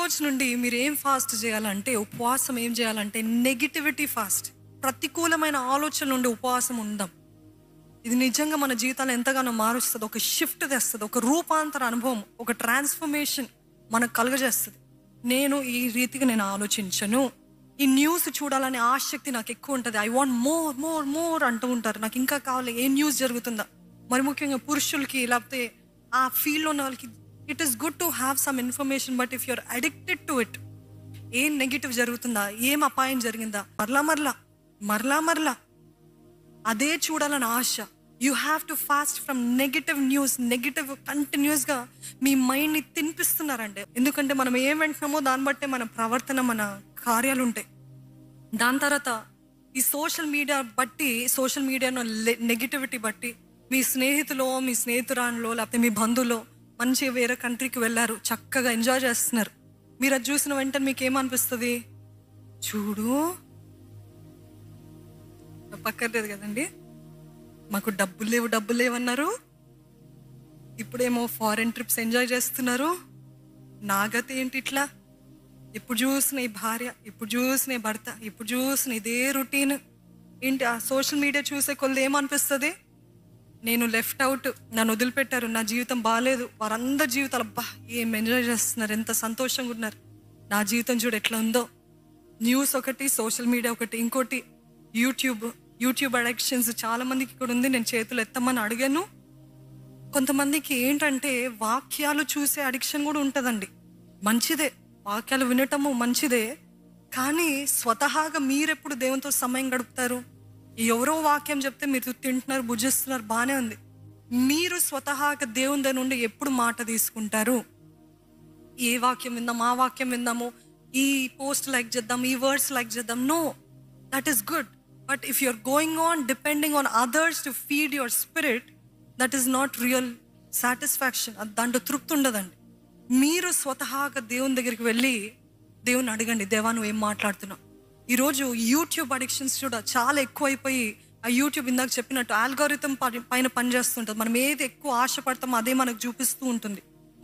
రోజు నుండి మీరు ఏం ఫాస్ట్ చేయాలంటే, ఉపవాసం ఏం చేయాలంటే, నెగిటివిటీ ఫాస్ట్. ప్రతికూలమైన ఆలోచనల నుండి ఉపవాసం ఉందాం. ఇది నిజంగా మన జీవితాన్ని ఎంతగానో మారుస్తుంది. ఒక షిఫ్ట్ తెస్తుంది, ఒక రూపాంతర అనుభవం, ఒక ట్రాన్స్ఫర్మేషన్ మనకు కలుగజేస్తుంది. నేను ఈ రీతిగా నేను ఆలోచించను. ఈ న్యూస్ చూడాలనే ఆసక్తి నాకు ఎక్కువ ఉంటుంది. I want more more more అంటూ ఉంటారు. నాకు ఇంకా కావాలి, ఏ న్యూస్ జరుగుతుందా. మరి ముఖ్యంగా పురుషులకి, లేకపోతే ఆ ఫీల్డ్లో ఉన్న వాళ్ళకి it is good to have some information. But if you are addicted to it, ఏం నెగిటివ్ జరుగుతుందా, ఏం అపాయం జరిగిందా, మరలా అదే చూడాలని ఆశ. You have to fast from negative news. Negative కంటిన్యూస్గా మీ మైండ్ని తినిపిస్తున్నారండి. ఎందుకంటే మనం ఏం వింటున్నామో దాన్ని బట్టే మన ప్రవర్తన, మన కార్యాలు ఉంటాయి. దాని తర్వాత ఈ సోషల్ మీడియాలో నెగిటివిటీ బట్టి మీ స్నేహితులో, మీ స్నేహితురాల్లో, లేకపోతే మీ బంధువులో మంచిగా వేరే కంట్రీకి వెళ్ళారు, చక్కగా ఎంజాయ్ చేస్తున్నారు. మీరు అది చూసిన వెంటనే మీకు ఏమనిపిస్తుంది? చూడు, పక్కర్లేదు కదండి, మాకు డబ్బులు లేవన్నారు, ఇప్పుడేమో ఫారెన్ ట్రిప్స్ ఎంజాయ్ చేస్తున్నారు, నాగతి ఏంటి ఇట్లా, ఇప్పుడు చూసిన ఈ భార్య, ఇప్పుడు చూసిన ఈ భర్త, ఇప్పుడు చూసిన ఇదే రొటీన్ ఏంటి. ఆ సోషల్ మీడియా చూసే కొద్ది ఏమనిపిస్తుంది? నేను లెఫ్ట్ అవుట్, నన్ను వదిలిపెట్టారు, నా జీవితం బాగాలేదు, వారందరి జీవితాలు అబ్బా ఏం ఎంజాయ్ చేస్తున్నారు, ఎంత సంతోషంగా ఉన్నారు, నా జీవితం చూడు ఎట్లా ఉందో. న్యూస్ ఒకటి, సోషల్ మీడియా ఒకటి, ఇంకోటి యూట్యూబ్ అడిక్షన్స్ చాలా మందికి ఇక్కడ ఉంది. నేను చేతులు ఎత్తమని అడిగాను. కొంతమందికి ఏంటంటే వాక్యాలు చూసే అడిక్షన్ కూడా ఉంటుందండి. మంచిదే, వాక్యాలు వినటము మంచిదే, కానీ స్వతహాగా మీరెప్పుడు దేవునితో సమయం గడుపుతారు? ఎవరో వాక్యం చెప్తే మీరు తింటున్నారు, భుజిస్తున్నారు, బాగానే ఉంది. మీరు స్వతహాగా దేవుని దగ్గర నుండి ఎప్పుడు మాట తీసుకుంటారు? ఏ వాక్యం విందాం, ఆ వాక్యం విందాము, ఈ పోస్ట్ లైక్ చేద్దాం, ఈ వర్డ్స్ లైక్ చేద్దాం. No, that is good. But if you're going on depending on others to feed your spirit, that is not real satisfaction. దాంట్లో తృప్తి ఉండదండి. మీరు స్వతహాగా దేవుని దగ్గరికి వెళ్ళి దేవుని అడగండి, దేవా నువ్వు ఏం మాట్లాడుతున్నావు. ఈరోజు యూట్యూబ్ అడిక్షన్స్ కూడా చాలా ఎక్కువైపోయి, ఆ యూట్యూబ్ ఇందాక చెప్పినట్టు ఆల్గారిథం పైన పనిచేస్తుంటుంది. మనం ఏది ఎక్కువ ఆశపడతామో అదే మనకు చూపిస్తూ ఉంటుంది.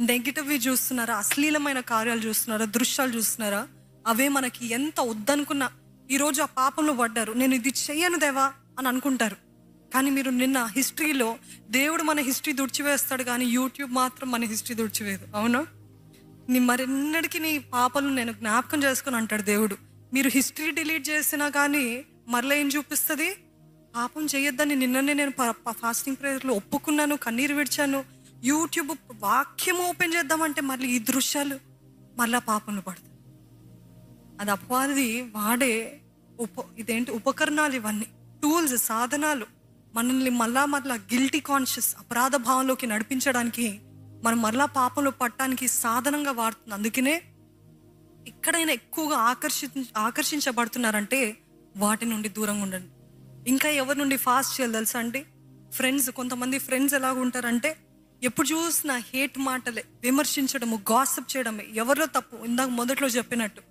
నెగిటివ్వి చూస్తున్నారా, అశ్లీలమైన కార్యాలు చూస్తున్నారా, దృశ్యాలు చూస్తున్నారా, అవే మనకి ఎంత వద్దనుకున్నా ఈరోజు ఆ పాపంలో పడ్డారు, నేను ఇది చెయ్యను దేవా అని అనుకుంటారు. కానీ మీరు నిన్న హిస్టరీలో దేవుడు మన హిస్టరీ దుడిచివేస్తాడు, కానీ యూట్యూబ్ మాత్రం మన హిస్టరీ దుడిచివేదు. అవునా? మరెన్నడికి నీ పాపలు నేను జ్ఞాపకం చేసుకుని అంటాడు దేవుడు. మీరు హిస్టరీ డిలీట్ చేసినా కానీ మరలా ఏం చూపిస్తుంది? పాపం చేయొద్దని నిన్ననే నేను ఫాస్టింగ్ ప్రేయర్లో ఒప్పుకున్నాను, కన్నీరు విడిచాను. యూట్యూబ్ వాక్యం ఓపెన్ చేద్దామంటే మళ్ళీ ఈ దృశ్యాలు, మళ్ళా పాపంలో పడతాయి. అది అపవాది వాడే ఉపకరణాలు, ఇవన్నీ టూల్స్, సాధనాలు మనల్ని మళ్ళా గిల్టీ కాన్షియస్, అపరాధ భావంలోకి నడిపించడానికి, మనం మరలా పాపంలో పట్టడానికి సాధనంగా వాడుతుంది. అందుకనే ఎక్కడైనా ఎక్కువగా ఆకర్షించబడుతున్నారంటే వాటి నుండి దూరంగా ఉండండి. ఇంకా ఎవరి నుండి ఫాస్ట్ చేయాలి తెలుసా అండి? కొంతమంది ఫ్రెండ్స్ ఎలాగ ఉంటారంటే ఎప్పుడు చూసినా హేట్ మాటలే, విమర్శించడము, గాసిప్ చేయడమే. ఎవరిలో తప్పు, ఇందాక మొదట్లో చెప్పినట్టు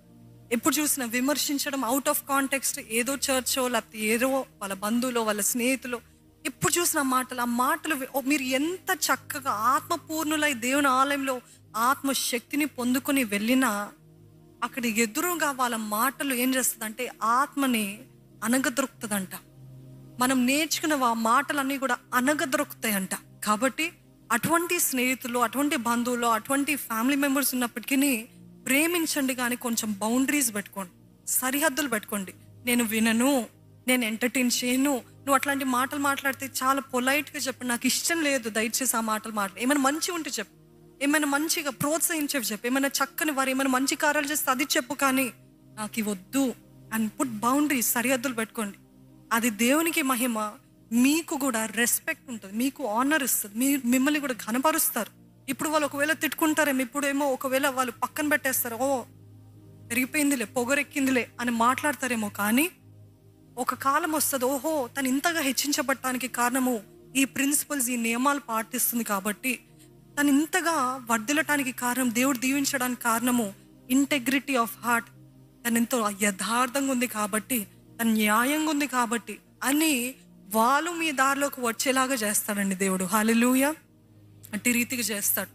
ఎప్పుడు చూసినా విమర్శించడం, అవుట్ ఆఫ్ కాంటెక్స్ట్, ఏదో చర్చో లేకపోతే ఏదో వాళ్ళ బంధువులో, వాళ్ళ స్నేహితులు, ఎప్పుడు చూసిన ఆ మాటలు మీరు ఎంత చక్కగా ఆత్మపూర్ణులై దేవుని ఆలయంలో ఆత్మశక్తిని పొందుకొని వెళ్ళినా అక్కడ ఎదురుగా వాళ్ళ మాటలు ఏం చేస్తుందంటే ఆత్మని అనగదొరుకుతుందంట. మనం నేర్చుకున్న ఆ మాటలన్నీ కూడా అనగదొరుకుతాయంట. కాబట్టి అటువంటి స్నేహితులు, అటువంటి బంధువులు, అటువంటి ఫ్యామిలీ మెంబర్స్ ఉన్నప్పటికీ ప్రేమించండి, కానీ కొంచెం బౌండరీస్ పెట్టుకోండి, సరిహద్దులు పెట్టుకోండి. నేను వినను, నేను ఎంటర్టైన్ చేయను, నువ్వు అట్లాంటి మాటలు మాట్లాడితే చాలా పొలైట్గా చెప్పు, నాకు ఇష్టం లేదు, దయచేసి ఆ మాటలు మాట్లాడు. ఏమైనా మంచి ఉంటే చెప్పు, ఏమైనా మంచిగా ప్రోత్సహించేవి చెప్పు, ఏమైనా చక్కని వారు ఏమైనా మంచి కార్యాలు చేస్తే అది చెప్పు, కానీ నాకు ఇవి వద్దు అండ్ పుట్ బౌండరీస్, సరిహద్దులు పెట్టుకోండి. అది దేవునికి మహిమ, మీకు కూడా రెస్పెక్ట్ ఉంటుంది, మీకు ఆనర్ ఇస్తుంది, మిమ్మల్ని కూడా ఘనపరుస్తారు. ఇప్పుడు వాళ్ళు ఒకవేళ తిట్టుకుంటారేమో, ఇప్పుడేమో ఒకవేళ వాళ్ళు పక్కన పెట్టేస్తారు, ఓ పెరిగిపోయిందిలే, పొగరెక్కిందిలే అని మాట్లాడతారేమో. కానీ ఒక కాలం వస్తుంది, ఓహో తను ఇంతగా హెచ్చించబడటానికి కారణము ఈ ప్రిన్సిపల్స్, ఈ నియమాలు పాటిస్తుంది కాబట్టి, తను ఇంతగా వర్ధిల్లటానికి కారణం, దేవుడు దీవించడానికి కారణము ఇంటెగ్రిటీ ఆఫ్ హార్ట్, తను ఎంతో యథార్థంగా ఉంది కాబట్టి, తను న్యాయంగా ఉంది కాబట్టి అని వాళ్ళు మీ దారిలోకి వచ్చేలాగా చేస్తాడండి దేవుడు. హల్లెలూయా. అట్టి రీతిగా చేస్తాడు.